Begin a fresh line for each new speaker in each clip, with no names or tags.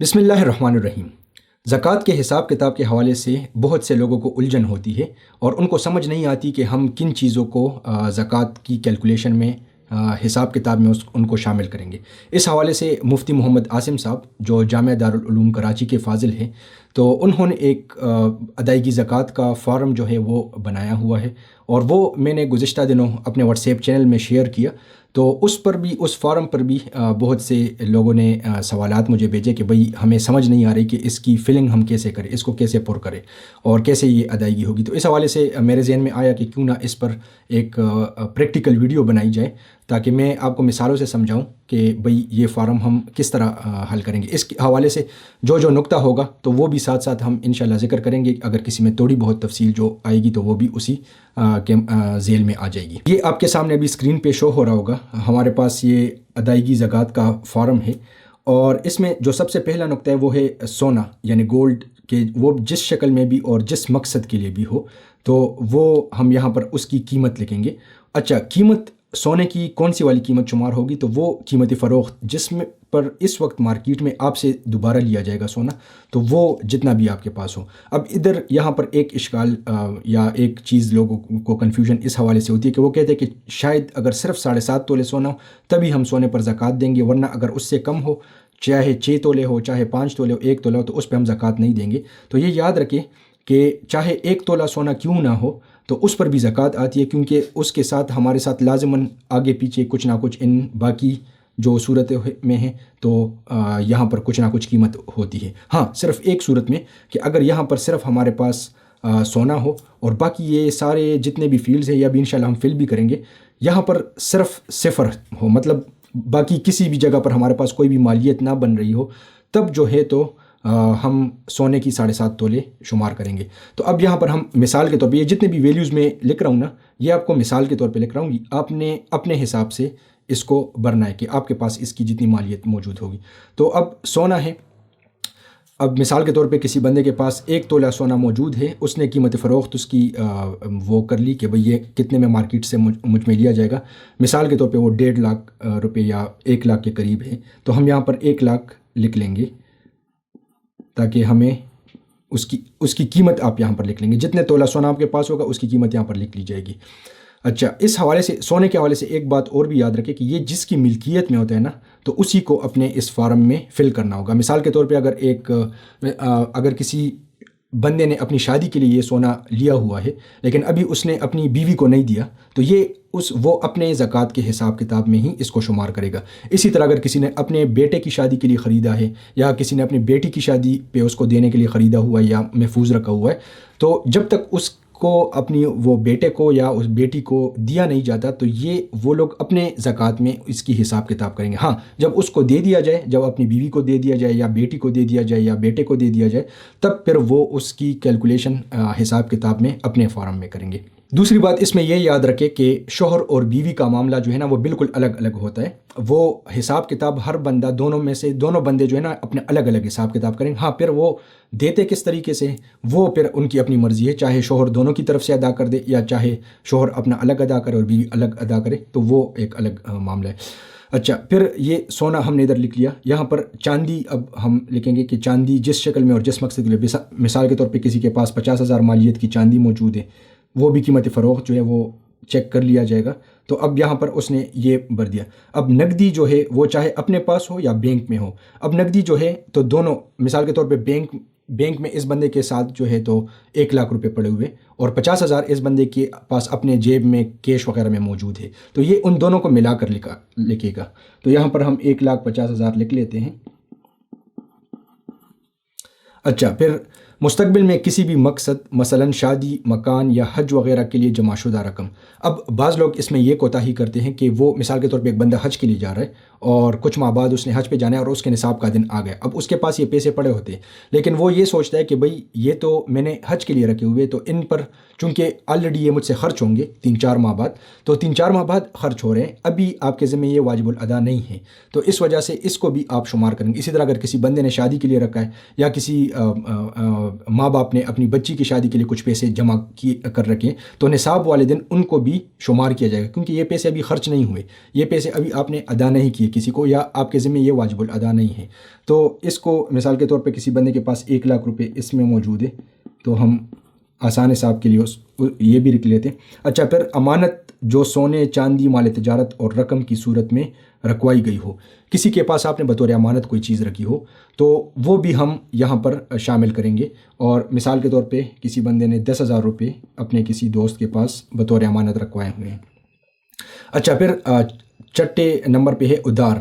بسم اللہ الرحمن الرحیم۔ زکوٰۃ کے حساب کتاب کے حوالے سے بہت سے لوگوں کو الجھن ہوتی ہے اور ان کو سمجھ نہیں آتی کہ ہم کن چیزوں کو زکوٰۃ کی کیلکولیشن میں حساب کتاب میں ان کو شامل کریں گے۔ اس حوالے سے مفتی محمد عاصم صاحب جو جامعہ دارالعلوم کراچی کے فاضل ہیں، تو انہوں نے ایک ادائیگی زکوٰۃ کا فارم جو ہے وہ بنایا ہوا ہے، اور وہ میں نے گزشتہ دنوں اپنے واٹس ایپ چینل میں شیئر کیا۔ تو اس فارم پر بھی بہت سے لوگوں نے سوالات مجھے بھیجے کہ بھئی ہمیں سمجھ نہیں آ رہی کہ اس کی فلنگ ہم کیسے کریں، اس کو کیسے پر کریں اور کیسے یہ ادائیگی ہوگی۔ تو اس حوالے سے میرے ذہن میں آیا کہ کیوں نہ اس پر ایک پریکٹیکل ویڈیو بنائی جائے، تاکہ میں آپ کو مثالوں سے سمجھاؤں کہ بھئی یہ فارم ہم کس طرح حل کریں گے۔ اس کے حوالے سے جو نکتہ ہوگا تو وہ بھی ساتھ ساتھ ہم انشاءاللہ ذکر کریں گے۔ اگر کسی میں تھوڑی بہت تفصیل جو آئے گی تو وہ بھی اسی کے ذیل میں آ جائے گی۔ یہ آپ کے سامنے ابھی اسکرین پہ شو ہو رہا ہوگا، ہمارے پاس یہ ادائیگی زکوٰۃ کا فارم ہے، اور اس میں جو سب سے پہلا نکتہ ہے وہ ہے سونا، یعنی گولڈ، کہ وہ جس شکل میں بھی اور جس مقصد کے لیے بھی ہو تو وہ ہم یہاں پر اس کی قیمت لکھیں گے۔ اچھا، قیمت سونے کی کون سی والی قیمت شمار ہوگی؟ تو وہ قیمت فروخت جس میں پر اس وقت مارکیٹ میں آپ سے دوبارہ لیا جائے گا سونا، تو وہ جتنا بھی آپ کے پاس ہو۔ اب یہاں پر ایک اشکال یا ایک چیز لوگوں کو کنفیوژن اس حوالے سے ہوتی ہے کہ وہ کہتے ہیں کہ شاید اگر صرف 7.5 تولے سونا ہو تبھی ہم سونے پر زکوٰۃ دیں گے، ورنہ اگر اس سے کم ہو، چاہے 6 تولے ہو، چاہے 5 تولے ہو، 1 تولہ ہو، تو اس پہ ہم زکوٰۃ نہیں دیں گے۔ تو یہ یاد رکھیں کہ چاہے 1 تولہ سونا کیوں نہ ہو تو اس پر بھی زکوٰۃ آتی ہے، کیونکہ اس کے ساتھ ہمارے ساتھ لازماً آگے پیچھے کچھ نہ کچھ ان باقی جو صورت میں ہیں تو یہاں پر کچھ نہ کچھ قیمت ہوتی ہے۔ ہاں، صرف ایک صورت میں کہ اگر یہاں پر صرف ہمارے پاس سونا ہو اور باقی یہ سارے جتنے بھی فیلڈز ہیں، یا بھی انشاءاللہ ہم فل بھی کریں گے، یہاں پر صرف صفر ہو، مطلب باقی کسی بھی جگہ پر ہمارے پاس کوئی بھی مالیت نہ بن رہی ہو، تب جو ہے تو ہم سونے کی 7.5 تولے شمار کریں گے۔ تو اب یہاں پر ہم مثال کے طور پہ یہ جتنے بھی ویلیوز میں لکھ رہا ہوں نا، یہ آپ کو مثال کے طور پہ لکھ رہا ہوں، آپ نے اپنے حساب سے اس کو بھرنا ہے کہ آپ کے پاس اس کی جتنی مالیت موجود ہوگی۔ تو اب سونا ہے، اب مثال کے طور پہ کسی بندے کے پاس 1 تولہ سونا موجود ہے، اس نے قیمت فروخت اس کی وہ کر لی کہ بھئی یہ کتنے میں مارکیٹ سے مجھ میں لیا جائے گا۔ مثال کے طور پہ وہ 1.5 لاکھ روپے یا 1 لاکھ کے قریب ہے، تو ہم یہاں پر 1 لاکھ لکھ لیں گے تاکہ ہمیں اس کی قیمت آپ یہاں پر لکھ لیں گے، جتنے تولہ سونا آپ کے پاس ہوگا اس کی قیمت یہاں پر لکھ لی جائے گی۔ اچھا، اس حوالے سے سونے کے حوالے سے ایک بات اور بھی یاد رکھیں کہ یہ جس کی ملکیت میں ہوتا ہے نا، تو اسی کو اپنے اس فارم میں فل کرنا ہوگا۔ مثال کے طور پہ اگر کسی بندے نے اپنی شادی کے لیے یہ سونا لیا ہوا ہے لیکن ابھی اس نے اپنی بیوی کو نہیں دیا، تو وہ اپنے زکوٰۃ کے حساب کتاب میں ہی اس کو شمار کرے گا۔ اسی طرح اگر کسی نے اپنے بیٹے کی شادی کے لیے خریدا ہے، یا کسی نے اپنی بیٹی کی شادی پہ اس کو دینے کے لیے خریدا ہوا ہے یا محفوظ رکھا ہوا ہے، تو جب تک اس کو اپنی وہ بیٹے کو یا اس بیٹی کو دیا نہیں جاتا تو وہ لوگ اپنے زکوٰۃ میں اس کی حساب کتاب کریں گے۔ ہاں، جب اس کو دے دیا جائے، جب اپنی بیوی کو دے دیا جائے یا بیٹی کو دے دیا جائے یا بیٹے کو دے دیا جائے، تب پھر وہ اس کی کیلکولیشن حساب کتاب میں اپنے فارم میں کریں گے۔ دوسری بات اس میں یہ یاد رکھے کہ شوہر اور بیوی کا معاملہ جو ہے نا وہ بالکل الگ الگ ہوتا ہے۔ وہ حساب کتاب ہر بندہ، دونوں بندے جو ہے نا اپنے الگ الگ حساب کتاب کریں۔ ہاں، پھر وہ دیتے کس طریقے سے وہ پھر ان کی اپنی مرضی ہے، چاہے شوہر دونوں کی طرف سے ادا کر دے یا چاہے شوہر اپنا الگ ادا کرے اور بیوی الگ ادا کرے، تو وہ ایک الگ معاملہ ہے۔ اچھا، پھر یہ سونا ہم نے ادھر لکھ لیا۔ یہاں پر چاندی اب ہم لکھیں گے کہ چاندی جس شکل میں اور جس مقصد کے لیے، مثال کے طور پہ کسی کے پاس 50,000 مالیت کی چاندی موجود ہے، وہ بھی قیمت فروخت جو ہے وہ چیک کر لیا جائے گا۔ تو اب یہاں پر اس نے یہ بھر دیا۔ اب نقدی جو ہے وہ چاہے اپنے پاس ہو یا بینک میں ہو، اب نقدی جو ہے تو دونوں، مثال کے طور پہ بینک میں اس بندے کے ساتھ جو ہے تو 1 لاکھ روپے پڑے ہوئے اور 50,000 اس بندے کے پاس اپنے جیب میں کیش وغیرہ میں موجود ہے، تو یہ ان دونوں کو ملا کر لکھے گا۔ تو یہاں پر ہم 1,50,000 لکھ لیتے ہیں۔ اچھا، پھر مستقبل میں کسی بھی مقصد، مثلاً شادی، مکان یا حج وغیرہ کے لیے جمع شدہ رقم۔ اب بعض لوگ اس میں یہ کوتاہی کرتے ہیں کہ وہ مثال کے طور پہ ایک بندہ حج کے لیے جا رہا ہے اور کچھ ماہ بعد اس نے حج پہ جانا ہے اور اس کے نصاب کا دن آ گیا، اب اس کے پاس یہ پیسے پڑے ہوتے ہیں، لیکن وہ یہ سوچتا ہے کہ بھئی یہ تو میں نے حج کے لیے رکھے ہوئے، تو ان پر چونکہ آلریڈی یہ مجھ سے خرچ ہوں گے 3-4 ماہ بعد، تو 3-4 ماہ بعد خرچ ہو رہے ہیں، ابھی آپ کے ذمہ یہ واجب الادا نہیں ہے، تو اس وجہ سے اس کو بھی آپ شمار کریں گے۔ اسی طرح اگر کسی بندے نے شادی کے لیے رکھا ہے یا کسی ماں باپ نے اپنی بچی کی شادی کے لیے کچھ پیسے جمع کر رکھیں تو نصاب والے دن ان کو بھی شمار کیا جائے گا، کیونکہ یہ پیسے ابھی خرچ نہیں ہوئے، یہ پیسے ابھی آپ نے ادا نہیں کیے کسی کو، یا آپ کے ذمہ یہ واجب الادا نہیں ہے۔ تو اس کو مثال کے طور پہ کسی بندے کے پاس 1 لاکھ روپے اس میں موجود ہے تو ہم آسان حساب کے لیے یہ بھی لکھ لیتے ہیں۔ اچھا، پھر امانت جو سونے چاندی مال تجارت اور رقم کی صورت میں رکھوائی گئی ہو، کسی کے پاس آپ نے بطور امانت کوئی چیز رکھی ہو تو وہ بھی ہم یہاں پر شامل کریں گے۔ اور مثال کے طور پہ کسی بندے نے 10,000 روپے اپنے کسی دوست کے پاس بطور امانت رکھوائے ہوئے ہیں۔ اچھا، پھر چھٹے نمبر پہ ہے ادار،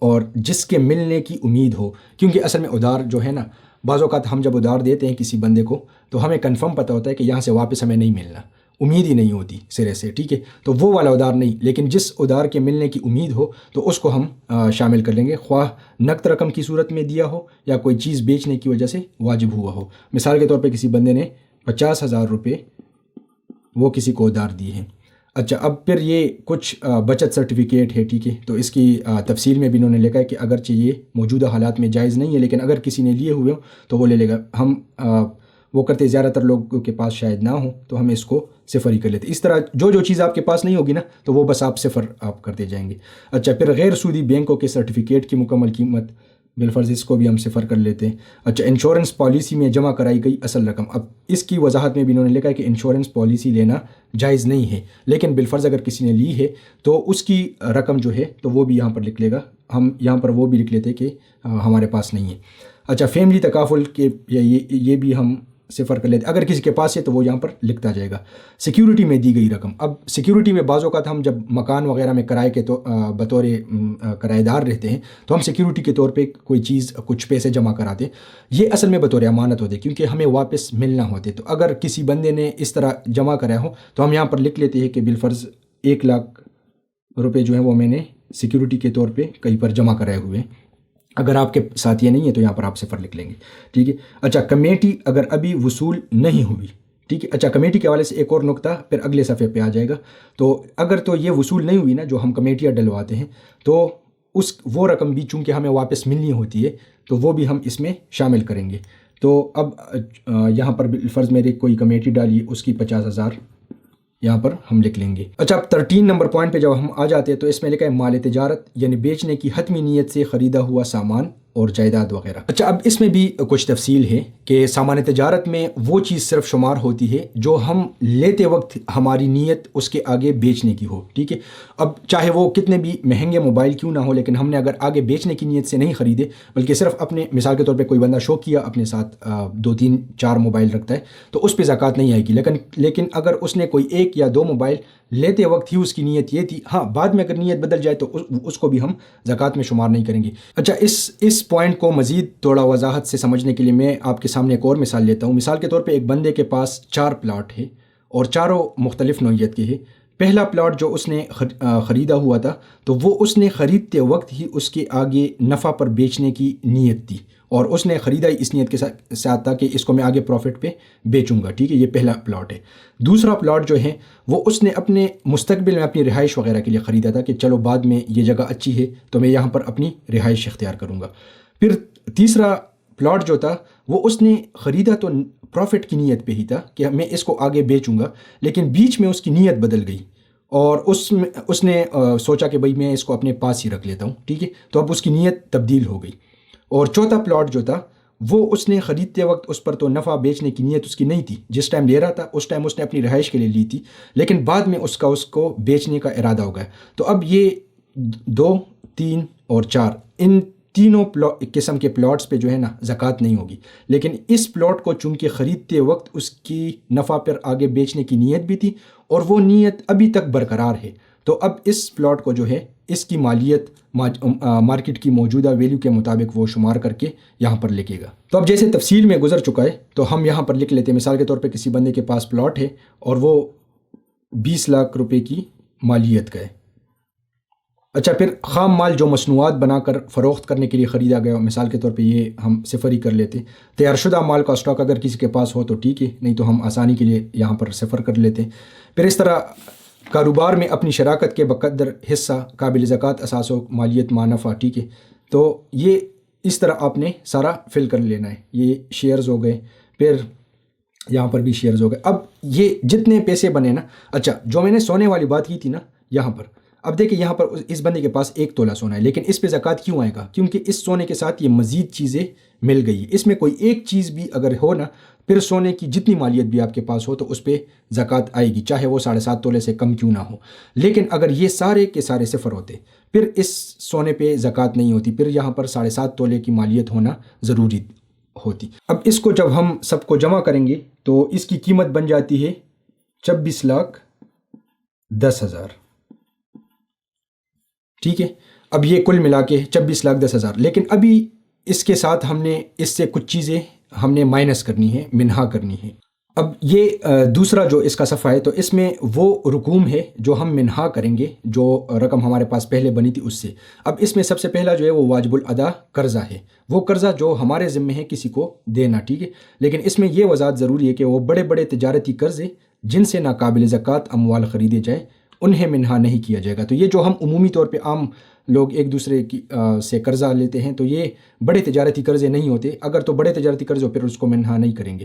اور جس کے ملنے کی امید ہو، کیونکہ اصل میں ادار جو ہے نا، بعض اوقات ہم جب ادار دیتے ہیں کسی بندے کو تو ہمیں کنفرم پتہ ہوتا ہے کہ یہاں سے واپس ہمیں نہیں ملنا، امید ہی نہیں ہوتی سرے سے، ٹھیک ہے، تو وہ والا ادار نہیں، لیکن جس ادار کے ملنے کی امید ہو تو اس کو ہم شامل کر لیں گے، خواہ نقد رقم کی صورت میں دیا ہو یا کوئی چیز بیچنے کی وجہ سے واجب ہوا ہو۔ مثال کے طور پہ کسی بندے نے 50,000 روپے وہ کسی کو ادار دیے ہیں۔ اچھا، اب پھر یہ کچھ بچت سرٹیفکیٹ ہے، ٹھیک ہے، تو اس کی تفصیل میں بھی انہوں نے لکھا ہے کہ اگرچہ یہ موجودہ حالات میں جائز نہیں ہے، لیکن اگر کسی نے لیے ہوئے ہوں تو وہ لے لے گا۔ ہم وہ کرتے زیادہ تر لوگوں کے پاس شاید نہ ہو تو ہم اس کو صفر ہی کر لیتے۔ اس طرح جو چیز آپ کے پاس نہیں ہوگی نا تو وہ بس آپ صفر آپ کرتے جائیں گے۔ اچھا، پھر غیر سودی بینکوں کے سرٹیفکیٹ کی مکمل قیمت بالفرض اس کو بھی ہم صفر کر لیتے ہیں۔ اچھا، انشورنس پالیسی میں جمع کرائی گئی اصل رقم، اب اس کی وضاحت میں بھی انہوں نے لکھا ہے کہ انشورنس پالیسی لینا جائز نہیں ہے، لیکن بالفرض اگر کسی نے لی ہے تو اس کی رقم جو ہے تو وہ بھی یہاں پر لکھ لے گا، ہم یہاں پر وہ بھی لکھ لیتے کہ ہمارے پاس نہیں ہے۔ اچھا، فیملی تکافل کے یہ بھی ہم صفر کر لیتے، اگر کسی کے پاس ہے تو وہ یہاں پر لکھتا جائے گا۔ سیکیورٹی میں دی گئی رقم، اب سیکیورٹی میں بعض اوقات ہم جب مکان وغیرہ میں کرائے کے تو بطور کرایہ دار رہتے ہیں تو ہم سیکیورٹی کے طور پہ کوئی چیز کچھ پیسے جمع کراتے ہیں، یہ اصل میں بطور امانت ہوتے کیونکہ ہمیں واپس ملنا ہوتے، تو اگر کسی بندے نے اس طرح جمع کرایا ہو تو ہم یہاں پر لکھ لیتے ہیں کہ بالفرض 1 لاکھ روپے جو ہیں وہ میں نے سیکیورٹی کے طور پہ کہیں پر جمع کرائے ہوئے ہیں۔ اگر آپ کے ساتھ یہ نہیں ہے تو یہاں پر آپ صفر لکھ لیں گے، ٹھیک ہے۔ اچھا، کمیٹی اگر ابھی وصول نہیں ہوئی، ٹھیک ہے۔ اچھا، کمیٹی کے حوالے سے ایک اور نقطہ پھر اگلے صفحے پہ آ جائے گا، تو اگر تو یہ وصول نہیں ہوئی نا جو ہم کمیٹیاں ڈلواتے ہیں تو وہ رقم بھی چونکہ ہمیں واپس ملنی ہوتی ہے تو وہ بھی ہم اس میں شامل کریں گے۔ تو اب یہاں پر فرض میرے کوئی کمیٹی ڈالی، اس کی 50,000 یہاں پر ہم لکھ لیں گے۔ اچھا، اب 13 نمبر پوائنٹ پہ جب ہم آ جاتے ہیں تو اس میں لکھا ہے مال تجارت، یعنی بیچنے کی حتمی نیت سے خریدا ہوا سامان اور جائیداد وغیرہ۔ اچھا، اب اس میں بھی کچھ تفصیل ہے کہ سامان تجارت میں وہ چیز صرف شمار ہوتی ہے جو ہم لیتے وقت ہماری نیت اس کے آگے بیچنے کی ہو، ٹھیک ہے۔ اب چاہے وہ کتنے بھی مہنگے موبائل کیوں نہ ہو، لیکن ہم نے اگر آگے بیچنے کی نیت سے نہیں خریدے بلکہ صرف اپنے مثال کے طور پہ کوئی بندہ شوق کیا اپنے ساتھ 2 3 4 موبائل رکھتا ہے تو اس پہ زکوٰۃ نہیں آئے گی، لیکن اگر اس نے کوئی 1 یا 2 موبائل لیتے وقت ہی اس کی نیت یہ تھی، ہاں بعد میں اگر نیت بدل جائے تو اس کو بھی ہم زکوٰۃ میں شمار نہیں کریں گے۔ اچھا، اس پوائنٹ کو مزید تھوڑا وضاحت سے سمجھنے کے لیے میں آپ کے سامنے ایک اور مثال لیتا ہوں۔ مثال کے طور پہ ایک بندے کے پاس 4 پلاٹ ہے اور چاروں مختلف نوعیت کے ہیں۔ پہلا پلاٹ جو اس نے خریدا ہوا تھا تو وہ اس نے خریدتے وقت ہی اس کے آگے نفع پر بیچنے کی نیت تھی، اور اس نے خریدا ہی اس نیت کے ساتھ تھا کہ اس کو میں آگے پروفٹ پہ بیچوں گا، ٹھیک ہے، یہ پہلا پلاٹ ہے۔ دوسرا پلاٹ جو ہے وہ اس نے اپنے مستقبل میں اپنی رہائش وغیرہ کے لیے خریدا تھا کہ چلو بعد میں یہ جگہ اچھی ہے تو میں یہاں پر اپنی رہائش اختیار کروں گا۔ پھر تیسرا پلاٹ جو تھا وہ اس نے خریدا تو پروفٹ کی نیت پہ ہی تھا کہ میں اس کو آگے بیچوں گا، لیکن بیچ میں اس کی نیت بدل گئی اور اس نے سوچا کہ بھئی میں اس کو اپنے پاس ہی رکھ لیتا ہوں، ٹھیک ہے، تو اب اس کی نیت تبدیل ہو گئی۔ اور چوتھا پلاٹ جو تھا وہ اس نے خریدتے وقت اس پر تو نفع بیچنے کی نیت اس کی نہیں تھی، جس ٹائم لے رہا تھا اس ٹائم اس نے اپنی رہائش کے لیے لی تھی، لیکن بعد میں اس کو بیچنے کا ارادہ ہو گیا۔ تو اب یہ 2 3 اور 4 ان تینوں قسم کے پلاٹس پہ جو ہے نا زکوٰۃ نہیں ہوگی، لیکن اس پلاٹ کو چونکہ خریدتے وقت اس کی نفع پر آگے بیچنے کی نیت بھی تھی اور وہ نیت ابھی تک برقرار ہے، تو اب اس پلاٹ کو جو ہے اس کی مالیت مارکیٹ کی موجودہ ویلیو کے مطابق وہ شمار کر کے یہاں پر لکھے گا۔ تو اب جیسے تفصیل میں گزر چکا ہے تو ہم یہاں پر لکھ لیتے ہیں۔ مثال کے طور پہ کسی بندے کے پاس پلاٹ ہے اور وہ 20 لاکھ روپے کی مالیت کا ہے۔ اچھا، پھر خام مال جو مصنوعات بنا کر فروخت کرنے کے لیے خریدا گیا، مثال کے طور پہ یہ ہم صفر ہی کر لیتے۔ تیار شدہ مال کا اسٹاک اگر کسی کے پاس ہو تو ٹھیک ہے، نہیں تو ہم آسانی کے لیے یہاں پر صفر کر لیتے۔ پھر اس طرح کاروبار میں اپنی شراکت کے بقدر حصہ قابل زکوٰۃ اساس و مالیت مع نفع، ٹھیک ہے، تو یہ اس طرح آپ نے سارا فل کر لینا ہے۔ یہ شیئرز ہو گئے، پھر یہاں پر بھی شیئرز ہو گئے. اب یہ جتنے پیسے بنے نا, اچھا جو میں نے سونے والی بات کی تھی نا یہاں پر, اب دیکھیں یہاں پر اس بندے کے پاس 1 تولہ سونا ہے, لیکن اس پہ زکوٰۃ کیوں آئے گا؟ کیونکہ اس سونے کے ساتھ یہ مزید چیزیں مل گئی ہے. اس میں کوئی ایک چیز بھی اگر ہو نا, پھر سونے کی جتنی مالیت بھی آپ کے پاس ہو تو اس پہ زکوٰۃ آئے گی, چاہے وہ 7.5 تولے سے کم کیوں نہ ہو. لیکن اگر یہ سارے کے سارے صفر ہوتے پھر اس سونے پہ زکوٰۃ نہیں ہوتی, پھر یہاں پر 7.5 تولے کی مالیت ہونا ضروری ہوتی. اب اس کو جب ہم سب کو جمع کریں گے تو اس کی قیمت بن جاتی ہے 24,10,000. ٹھیک ہے, اب یہ کل ملا کے 24,10,000. لیکن ابھی اس کے ساتھ ہم نے اس سے کچھ چیزیں ہم نے مائنس کرنی ہے, منہا کرنی ہے. اب یہ دوسرا جو اس کا صفحہ ہے تو اس میں وہ رقوم ہے جو ہم منہا کریں گے, جو رقم ہمارے پاس پہلے بنی تھی اس سے. اب اس میں سب سے پہلا جو ہے وہ واجب الادا قرضہ ہے, وہ قرضہ جو ہمارے ذمے ہے کسی کو دینا. ٹھیک ہے, لیکن اس میں یہ وضاحت ضروری ہے کہ وہ بڑے بڑے تجارتی قرضے جن سے ناقابل زکوٰۃ اموال خریدے جائیں انہیں منہا نہیں کیا جائے گا. تو یہ جو ہم عمومی طور پہ عام لوگ ایک دوسرے کی سے قرضہ لیتے ہیں تو یہ بڑے تجارتی قرضے نہیں ہوتے. اگر تو بڑے تجارتی قرض ہو پھر اس کو منہا نہیں کریں گے.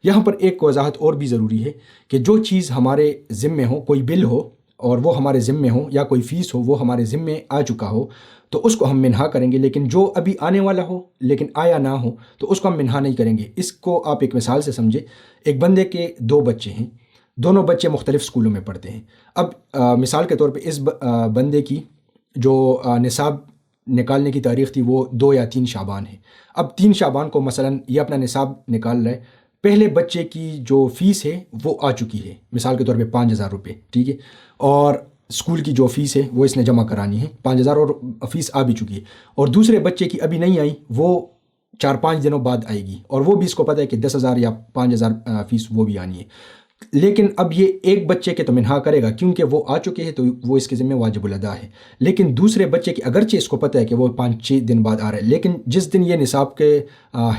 یہاں پر ایک وضاحت اور بھی ضروری ہے کہ جو چیز ہمارے ذمے ہو, کوئی بل ہو اور وہ ہمارے ذمے ہو, یا کوئی فیس ہو وہ ہمارے ذمے آ چکا ہو تو اس کو ہم منہا کریں گے. لیکن جو ابھی آنے والا ہو لیکن آیا نہ ہو تو اس کو ہم منہا نہیں کریں گے. اس کو آپ ایک مثال سے سمجھے. ایک بندے کے 2 بچے ہیں, دونوں بچے مختلف اسکولوں میں پڑھتے ہیں. اب مثال کے طور پہ اس بندے کی جو نصاب نکالنے کی تاریخ تھی وہ 2 یا 3 شعبان ہے. اب 3 شعبان کو مثلا یہ اپنا نصاب نکال رہا ہے. پہلے بچے کی جو فیس ہے وہ آ چکی ہے, مثال کے طور پہ 5,000 روپے. ٹھیک ہے, اور اسکول کی جو فیس ہے وہ اس نے جمع کرانی ہے, 5,000 اور فیس آ بھی چکی ہے. اور دوسرے بچے کی ابھی نہیں آئی, وہ 4-5 دنوں بعد آئے گی, اور وہ بھی اس کو پتہ ہے کہ 10,000 یا 5,000 فیس وہ بھی آنی ہے. لیکن اب یہ ایک بچے کے تو منہا کرے گا کیونکہ وہ آ چکے ہیں تو وہ اس کے ذمہ واجب الادا ہے. لیکن دوسرے بچے کی اگرچہ اس کو پتہ ہے کہ وہ 5-6 دن بعد آ رہا ہے, لیکن جس دن یہ نصاب کے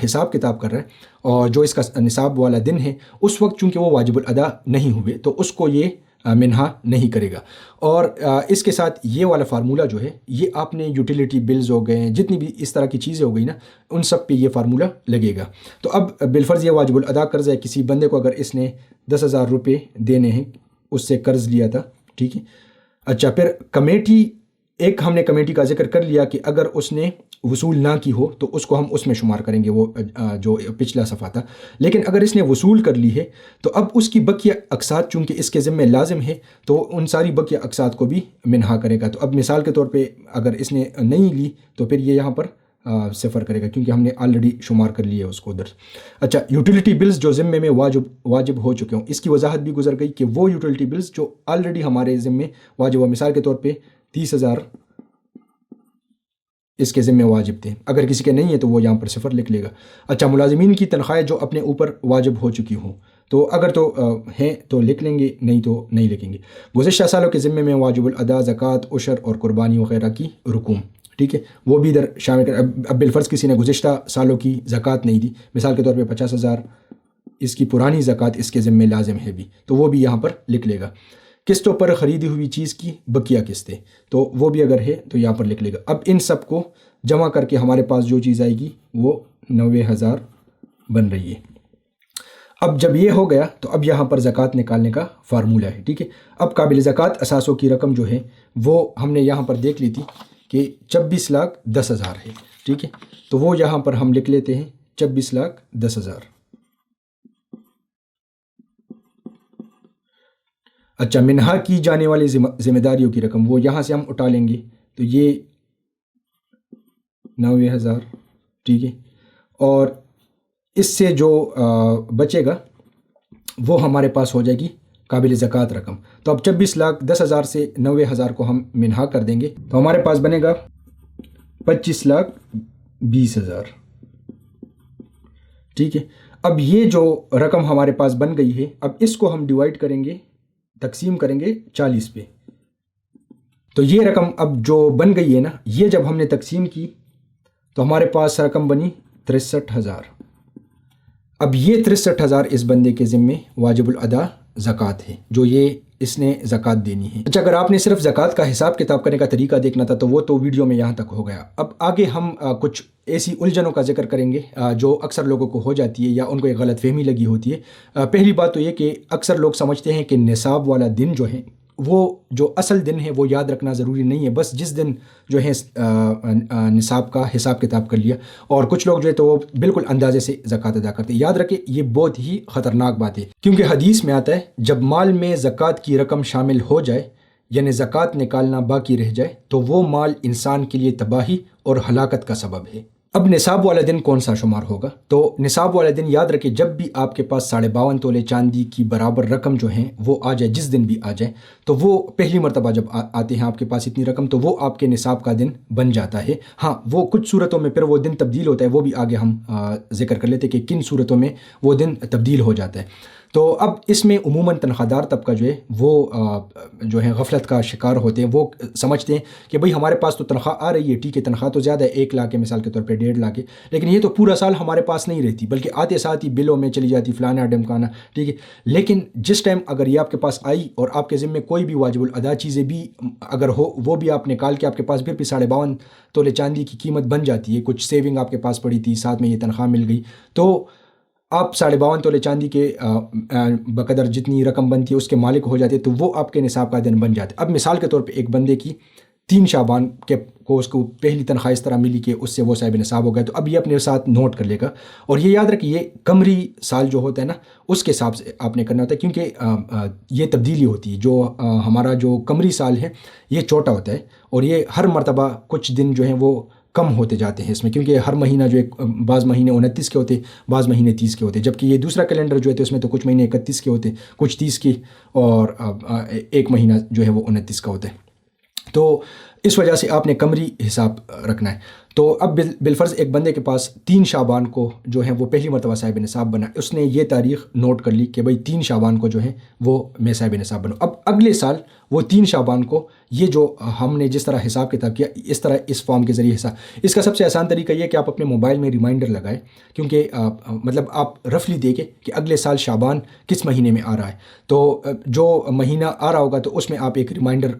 حساب کتاب کر رہا ہے اور جو اس کا نصاب والا دن ہے اس وقت چونکہ وہ واجب الادا نہیں ہوئے تو اس کو یہ منہا نہیں کرے گا. اور اس کے ساتھ یہ والا فارمولہ جو ہے یہ آپ نے یوٹیلیٹی بلز ہو گئے, جتنی بھی اس طرح کی چیزیں ہو گئی نا, ان سب پہ یہ فارمولہ لگے گا. تو اب بالفرض یہ واجب الادا قرض ہے. کسی بندے کو اگر اس نے 10,000 روپے دینے ہیں, اس سے قرض لیا تھا. ٹھیک ہے, اچھا پھر کمیٹی, ایک ہم نے کمیٹی کا ذکر کر لیا کہ اگر اس نے وصول نہ کی ہو تو اس کو ہم اس میں شمار کریں گے, وہ جو پچھلا صفحہ تھا. لیکن اگر اس نے وصول کر لی ہے تو اب اس کی بقیہ اقساط چونکہ اس کے ذمہ لازم ہے تو ان ساری بقیہ اقساط کو بھی منہا کرے گا. تو اب مثال کے طور پہ اگر اس نے نہیں لی تو پھر یہ یہاں پر صفر کرے گا کیونکہ ہم نے آلریڈی شمار کر لیا ہے اس کو ادھر. اچھا, یوٹیلیٹی بلز جو ذمے میں واجب ہو چکے ہوں, اس کی وضاحت بھی گزر گئی کہ وہ یوٹیلیٹی بلز جو آلریڈی ہمارے ذمے واجب ہو, مثال کے طور پہ 30,000 اس کے ذمے واجب تھے. اگر کسی کے نہیں ہے تو وہ یہاں پر صفر لکھ لے گا. اچھا, ملازمین کی تنخواہیں جو اپنے اوپر واجب ہو چکی ہوں تو اگر تو ہیں تو لکھ لیں گے, نہیں تو نہیں لکھیں گے. گزشتہ سالوں کے ذمے میں واجب الادا زکوٰۃ, عشر اور قربانی وغیرہ کی رقوم. ٹھیک ہے, وہ بھی ادھر شامل کر. اب بالفرض کسی نے گزشتہ سالوں کی زکوٰۃ نہیں دی, مثال کے طور پہ 50,000 اس کی پرانی زکوٰۃ اس کے ذمے لازم ہے بھی, تو وہ بھی یہاں پر لکھ لے گا. قسطوں پر خریدی ہوئی چیز کی بقیہ قسطیں, تو وہ بھی اگر ہے تو یہاں پر لکھ لے گا. اب ان سب کو جمع کر کے ہمارے پاس جو چیز آئے گی وہ 90,000 بن رہی ہے. اب جب یہ ہو گیا تو اب یہاں پر زکوٰۃ نکالنے کا فارمولہ ہے. ٹھیک ہے, اب قابل زکوٰۃ اثاثوں کی رقم جو ہے وہ ہم نے یہاں پر دیکھ لی تھی کہ 24,10,000 ہے. ٹھیک ہے, تو وہ یہاں پر ہم لکھ لیتے ہیں 24,10,000. اچھا, منہا کی جانے والی ذمہ داریوں کی رقم وہ یہاں سے ہم اٹھا لیں گے تو یہ 90,000. ٹھیک ہے, اور اس سے جو بچے گا وہ ہمارے پاس ہو جائے گی قابل زکوٰۃ رقم. تو اب 24,10,000 سے 90,000 کو ہم منہا کر دیں گے تو ہمارے پاس بنے گا 25,20,000. ٹھیک ہے, اب یہ جو رقم ہمارے پاس بن گئی ہے اب اس کو ہم ڈیوائڈ کریں گے, تقسیم کریں گے 40 پہ. تو یہ رقم اب جو بن گئی ہے نا, یہ جب ہم نے تقسیم کی تو ہمارے پاس رقم بنی 63,000. اب یہ 63,000 اس بندے کے ذمے واجب الادا زکوٰۃ ہے جو یہ اس نے زکوٰۃ دینی ہے۔ اچھا، اگر آپ نے صرف زکوٰۃ کا حساب کتاب کرنے کا طریقہ دیکھنا تھا تو وہ تو ویڈیو میں یہاں تک ہو گیا۔ اب آگے ہم کچھ ایسی الجھنوں کا ذکر کریں گے جو اکثر لوگوں کو ہو جاتی ہے یا ان کو ایک غلط فہمی لگی ہوتی ہے۔ پہلی بات تو یہ کہ اکثر لوگ سمجھتے ہیں کہ نصاب والا دن جو ہے وہ جو اصل دن ہے وہ یاد رکھنا ضروری نہیں ہے، بس جس دن جو ہے نصاب کا حساب کتاب کر لیا، اور کچھ لوگ جو ہے تو وہ بالکل اندازے سے زکوٰۃ ادا کرتے ہیں۔ یاد رکھیں یہ بہت ہی خطرناک بات ہے، کیونکہ حدیث میں آتا ہے جب مال میں زکوٰۃ کی رقم شامل ہو جائے یعنی زکوٰۃ نکالنا باقی رہ جائے تو وہ مال انسان کے لیے تباہی اور ہلاکت کا سبب ہے۔ اب نصاب والا دن کون سا شمار ہوگا؟ تو نصاب والا دن یاد رکھیں جب بھی آپ کے پاس 52.5 تولے چاندی کی برابر رقم جو ہیں وہ آ جائے، جس دن بھی آ جائے، تو وہ پہلی مرتبہ جب آتے ہیں آپ کے پاس اتنی رقم تو وہ آپ کے نصاب کا دن بن جاتا ہے۔ ہاں، وہ کچھ صورتوں میں پھر وہ دن تبدیل ہوتا ہے، وہ بھی آگے ہم ذکر کر لیتے ہیں کہ کن صورتوں میں وہ دن تبدیل ہو جاتا ہے۔ تو اب اس میں عموماً تنخواہ دار طبقہ جو ہے وہ جو ہے غفلت کا شکار ہوتے ہیں۔ وہ سمجھتے ہیں کہ بھئی ہمارے پاس تو تنخواہ آ رہی ہے، ٹھیک ہے، تنخواہ تو زیادہ ہے، 1 لاکھ ہے مثال کے طور پہ 1.5 لاکھ ہے، لیکن یہ تو پورا سال ہمارے پاس نہیں رہتی بلکہ آتے ساتھ ہی بلوں میں چلی جاتی، فلانا ڈمکانا، ٹھیک ہے۔ لیکن جس ٹائم اگر یہ آپ کے پاس آئی اور آپ کے ذمے کوئی بھی واجب الادا چیزیں بھی اگر ہو، وہ بھی آپ نکال کے آپ کے پاس پھر بھی 52.5 تولے چاندی کی قیمت بن جاتی ہے، کچھ سیونگ آپ کے پاس پڑی تھی، ساتھ میں یہ تنخواہ مل گئی، تو آپ 52.5 تولے چاندی کے بقدر جتنی رقم بنتی ہے اس کے مالک ہو جاتے، تو وہ آپ کے نصاب کا دن بن جاتے۔ اب مثال کے طور پہ ایک بندے کی 3 شعبان کو اس کو پہلی تنخواہ اس طرح ملی کہ اس سے وہ صاحب نصاب ہو گئے، تو اب یہ اپنے ساتھ نوٹ کر لے گا، اور یہ یاد رکھیں یہ قمری سال جو ہوتا ہے نا اس کے حساب سے آپ نے کرنا ہوتا ہے، کیونکہ یہ تبدیلی ہوتی ہے، جو ہمارا جو قمری سال ہے یہ چھوٹا ہوتا ہے اور یہ ہر مرتبہ کچھ دن جو ہیں وہ کم ہوتے جاتے ہیں اس میں، کیونکہ ہر مہینہ جو ایک بعض مہینے 29 کے ہوتے، بعض مہینے 30 کے ہوتے، جبکہ یہ دوسرا کیلنڈر جو ہے تو اس میں تو کچھ مہینے 31 کے ہوتے، کچھ 30 کے، اور ایک مہینہ جو ہے وہ 29 کا ہوتا ہے۔ تو اس وجہ سے آپ نے قمری حساب رکھنا ہے۔ تو اب بالفرض ایک بندے کے پاس 3 شعبان کو جو ہے وہ پہلی مرتبہ صاحب نصاب بنا، اس نے یہ تاریخ نوٹ کر لی کہ بھئی 3 شعبان کو جو ہے وہ میں صاحب نصاب بنوں۔ اب اگلے سال وہ 3 شعبان کو یہ جو ہم نے جس طرح حساب کتاب کیا اس طرح اس فارم کے ذریعے حساب، اس کا سب سے آسان طریقہ یہ کہ آپ اپنے موبائل میں ریمائنڈر لگائیں، کیونکہ مطلب آپ رفلی دیکھیں کہ اگلے سال شعبان کس مہینے میں آ رہا ہے، تو جو مہینہ آ رہا ہوگا تو اس میں آپ ایک ریمائنڈر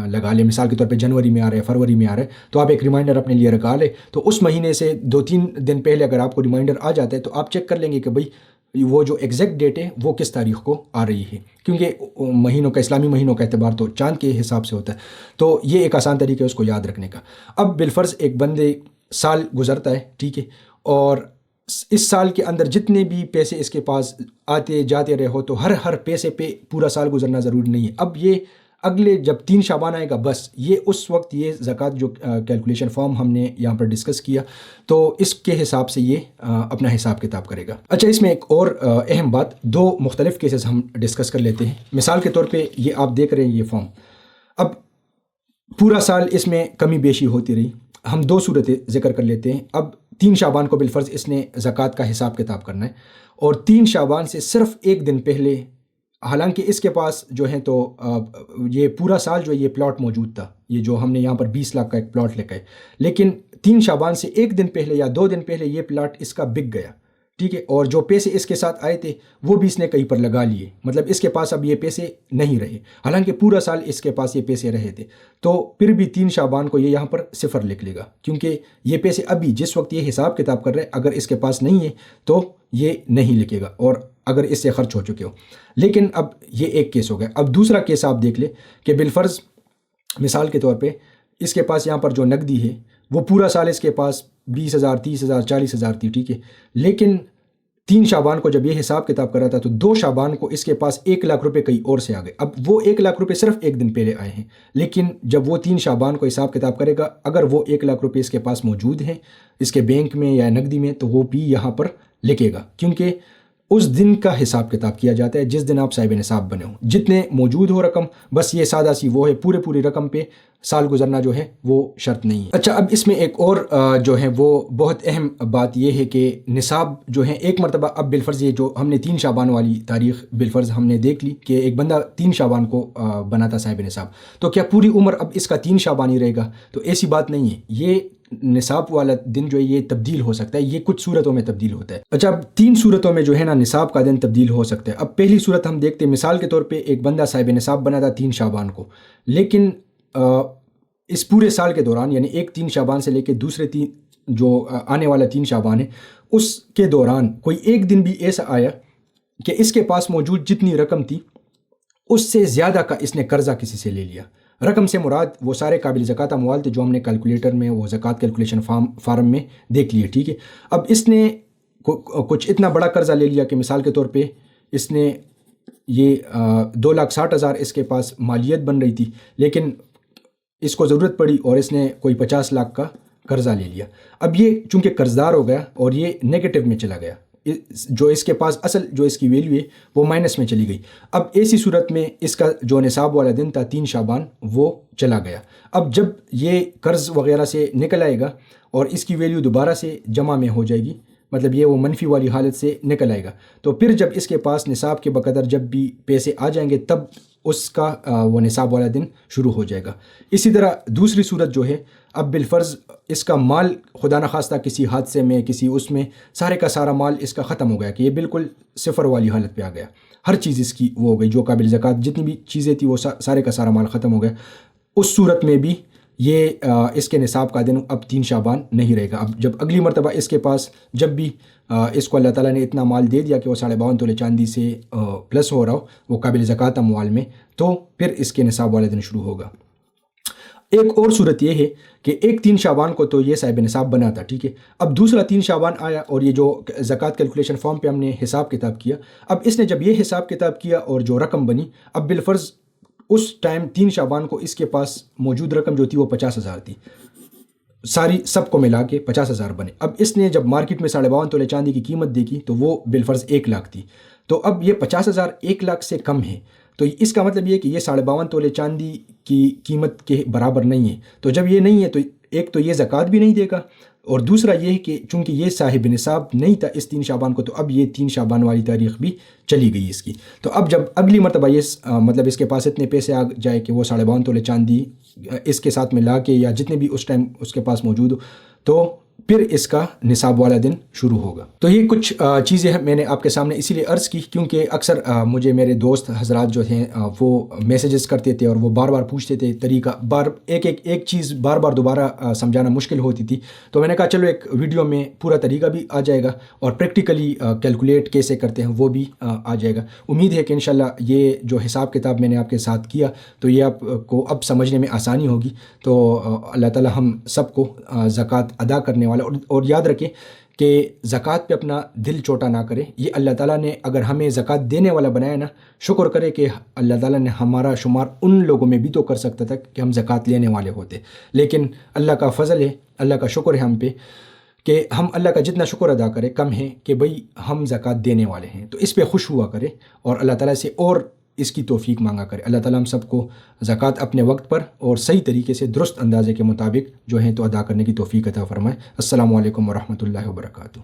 لگا لیں، مثال کے طور پہ جنوری میں آ رہا ہے، فروری میں آ رہا ہے، تو آپ ایک ریمائنڈر اپنے لیے لگا لیں، تو اس مہینے سے 2-3 دن پہلے اگر آپ کو ریمائنڈر آ جاتا ہے تو آپ چیک کر لیں گے کہ بھئی وہ جو ایگزیکٹ ڈیٹ ہے وہ کس تاریخ کو آ رہی ہے، کیونکہ مہینوں کا اسلامی مہینوں کا اعتبار تو چاند کے حساب سے ہوتا ہے، تو یہ ایک آسان طریقہ ہے اس کو یاد رکھنے کا۔ اب بالفرض ایک بندے سال گزرتا ہے، ٹھیک ہے، اور اس سال کے اندر جتنے بھی پیسے اس کے پاس آتے جاتے رہے ہو تو ہر پیسے پہ پورا سال گزرنا ضروری نہیں ہے۔ اب یہ اگلے جب 3 شعبان آئے گا بس یہ اس وقت یہ زکوٰۃ جو کیلکولیشن فارم ہم نے یہاں پر ڈسکس کیا تو اس کے حساب سے یہ اپنا حساب کتاب کرے گا۔ اچھا، اس میں ایک اور اہم بات، 2 مختلف کیسز ہم ڈسکس کر لیتے ہیں۔ مثال کے طور پہ یہ آپ دیکھ رہے ہیں یہ فارم، اب پورا سال اس میں کمی بیشی ہوتی رہی، ہم 2 صورتیں ذکر کر لیتے ہیں۔ اب 3 شعبان کو بالفرض اس نے زکوٰۃ کا حساب کتاب کرنا ہے، اور 3 شعبان سے صرف 1 دن پہلے، حالانکہ اس کے پاس جو ہے تو یہ پورا سال جو یہ پلاٹ موجود تھا، یہ جو ہم نے یہاں پر 20 لاکھ کا ایک پلاٹ لکھا ہے، لیکن 3 شعبان سے 1 دن پہلے یا 2 دن پہلے یہ پلاٹ اس کا بک گیا، ٹھیک ہے، اور جو پیسے اس کے ساتھ آئے تھے وہ بھی اس نے کہیں پر لگا لیے، مطلب اس کے پاس اب یہ پیسے نہیں رہے، حالانکہ پورا سال اس کے پاس یہ پیسے رہے تھے، تو پھر بھی 3 شعبان کو یہ یہاں پر 0 لکھ لے گا، کیونکہ یہ پیسے ابھی جس وقت یہ حساب کتاب کر رہے ہیں اگر اس کے پاس نہیں ہے تو یہ نہیں لکھے گا، اور اگر اس سے خرچ ہو چکے ہو۔ لیکن اب یہ ایک کیس ہو گیا۔ اب دوسرا کیس آپ دیکھ لیں کہ بالفرض مثال کے طور پہ اس کے پاس یہاں پر جو نقدی ہے وہ پورا سال اس کے پاس 20,000 30,000 40,000 تھی، ٹھیک ہے، لیکن 3 شعبان کو جب یہ حساب کتاب کر رہا تھا تو 2 شعبان کو اس کے پاس 1 لاکھ روپے کہیں اور سے آ گئے۔ اب وہ 1 لاکھ روپے صرف 1 دن پہلے آئے ہیں، لیکن جب وہ 3 شعبان کو حساب کتاب کرے گا اگر وہ 1 لاکھ روپے اس کے پاس موجود ہیں اس کے بینک میں یا نقدی میں تو وہ بھی یہاں پر لکھے گا، کیونکہ اس دن کا حساب کتاب کیا جاتا ہے جس دن آپ صاحب نصاب بنے ہوں، جتنے موجود ہو رقم، بس یہ سادہ سی وہ ہے، پوری رقم پہ سال گزرنا جو ہے وہ شرط نہیں ہے۔ اچھا، اب اس میں ایک اور جو ہے وہ بہت اہم بات یہ ہے کہ نصاب جو ہے ایک مرتبہ اب بالفرض یہ جو ہم نے 3 شعبان والی تاریخ بالفرض ہم نے دیکھ لی کہ ایک بندہ 3 شعبان کو بنا تھا صاحب نصاب، تو کیا پوری عمر اب اس کا 3 شعبان ہی رہے گا؟ تو ایسی بات نہیں ہے، یہ نصاب والا دن جو ہے یہ تبدیل ہو سکتا ہے، یہ کچھ صورتوں میں تبدیل ہوتا ہے۔ اچھا، اب 3 صورتوں میں جو ہے نا نصاب کا دن تبدیل ہو سکتا ہے۔ اب پہلی صورت ہم دیکھتے ہیں، مثال کے طور پہ ایک بندہ صاحب نصاب بنا تھا 3 شعبان کو، لیکن اس پورے سال کے دوران، یعنی ایک 3 شعبان سے لے کے دوسرے 3 جو آنے والا 3 شعبان ہے، اس کے دوران کوئی ایک دن بھی ایسا آیا کہ اس کے پاس موجود جتنی رقم تھی اس سے زیادہ کا اس نے قرضہ کسی سے لے لیا۔ رقم سے مراد وہ سارے قابل زکوٰۃ اموال تھے جو ہم نے کیلکولیٹر میں، وہ زکوٰۃ کیلکولیشن فارم میں دیکھ لیے، ٹھیک ہے۔ اب اس نے کچھ اتنا بڑا قرضہ لے لیا کہ مثال کے طور پہ اس نے یہ 2,60,000 اس کے پاس مالیت بن رہی تھی، لیکن اس کو ضرورت پڑی اور اس نے کوئی 50 لاکھ کا قرضہ لے لیا۔ اب یہ چونکہ قرض دار ہو گیا اور یہ نیگیٹو میں چلا گیا، جو اس کے پاس اصل جو اس کی ویلیو ہے وہ مائنس میں چلی گئی۔ اب ایسی صورت میں اس کا جو نصاب والا دن تھا 3 شعبان وہ چلا گیا۔ اب جب یہ قرض وغیرہ سے نکل آئے گا اور اس کی ویلیو دوبارہ سے جمع میں ہو جائے گی، مطلب یہ وہ منفی والی حالت سے نکل آئے گا، تو پھر جب اس کے پاس نصاب کے بقدر جب بھی پیسے آ جائیں گے تب اس کا وہ نصاب والا دن شروع ہو جائے گا۔ اسی طرح دوسری صورت جو ہے، اب بالفرض اس کا مال خدا نخواستہ کسی حادثے میں، کسی اس میں سارے کا سارا مال اس کا ختم ہو گیا کہ یہ بالکل صفر والی حالت پہ آ گیا، ہر چیز اس کی وہ ہو گئی، جو قابل زکوٰۃ جتنی بھی چیزیں تھیں وہ سارے کا سارا مال ختم ہو گیا۔ اس صورت میں بھی یہ اس کے نصاب کا دن اب 3 شعبان نہیں رہے گا۔ اب جب اگلی مرتبہ اس کے پاس جب بھی اس کو اللہ تعالیٰ نے اتنا مال دے دیا کہ وہ 52.5 تولے چاندی سے پلس ہو رہا ہو وہ قابل زکوٰۃ اموال میں، تو پھر اس کے نصاب والا دن شروع ہوگا۔ ایک اور صورت یہ ہے کہ ایک 3 شعبان کو تو یہ صاحب نصاب بنا تھا، ٹھیک ہے، اب دوسرا 3 شعبان آیا اور یہ جو زکوٰۃ کیلکولیشن فارم پہ ہم نے حساب کتاب کیا، اب اس نے جب یہ حساب کتاب کیا اور جو رقم بنی، اب بالفرض اس ٹائم 3 شعبان کو اس کے پاس موجود رقم جو تھی وہ 50,000 تھی، ساری سب کو ملا کے 50,000 بنے۔ اب اس نے جب مارکیٹ میں 52.5 تولے چاندی کی قیمت دیکھی تو وہ بالفرض 1 لاکھ تھی، تو اب یہ 50,000 1 لاکھ سے کم ہے، تو اس کا مطلب یہ کہ یہ 52.5 تولے چاندی کی قیمت کے برابر نہیں ہے۔ تو جب یہ نہیں ہے تو ایک تو یہ زکوٰۃ بھی نہیں دے گا، اور دوسرا یہ ہے کہ چونکہ یہ صاحب نصاب نہیں تھا اس 3 شعبان کو، تو اب یہ 3 شعبان والی تاریخ بھی چلی گئی اس کی۔ تو اب جب اگلی مرتبہ یہ مطلب اس کے پاس اتنے پیسے آ جائے کہ وہ 52.5 تولے چاندی اس کے ساتھ ملا کے یا جتنے بھی اس ٹائم اس کے پاس موجود ہو، تو پھر اس کا نصاب والا دن شروع ہوگا۔ تو یہ کچھ چیزیں میں نے آپ کے سامنے اسی لیے عرض کی کیونکہ اکثر مجھے میرے دوست حضرات جو ہیں وہ میسیجز کرتے تھے اور وہ بار بار پوچھتے تھے، طریقہ ایک چیز بار بار دوبارہ سمجھانا مشکل ہوتی تھی، تو میں نے کہا چلو ایک ویڈیو میں پورا طریقہ بھی آ جائے گا اور پریکٹیکلی کیلکولیٹ کیسے کرتے ہیں وہ بھی آ جائے گا۔ امید ہے کہ انشاءاللہ یہ جو حساب کتاب میں نے آپ کے ساتھ کیا تو یہ آپ کو اب سمجھنے میں آسانی ہوگی۔ تو اللہ تعالی ہم سب کو زکوٰۃ ادا کرنے والا، اور یاد رکھیں کہ زکوٰۃ پہ اپنا دل چھوٹا نہ کرے۔ یہ اللہ تعالیٰ نے اگر ہمیں زکوٰۃ دینے والا بنایا نا، شکر کرے کہ اللہ تعالیٰ نے ہمارا شمار ان لوگوں میں بھی تو کر سکتا تھا کہ ہم زکوٰۃ لینے والے ہوتے، لیکن اللہ کا فضل ہے، اللہ کا شکر ہے ہم پہ کہ ہم اللہ کا جتنا شکر ادا کرے کم ہے کہ بھئی ہم زکوٰۃ دینے والے ہیں، تو اس پہ خوش ہوا کرے اور اللہ تعالیٰ سے اور اس کی توفیق مانگا کرے۔ اللہ تعالیٰ ہم سب کو زکوٰۃ اپنے وقت پر اور صحیح طریقے سے درست اندازے کے مطابق جو ہیں تو ادا کرنے کی توفیق عطا فرمائے۔ السلام علیکم ورحمۃ اللہ وبرکاتہ۔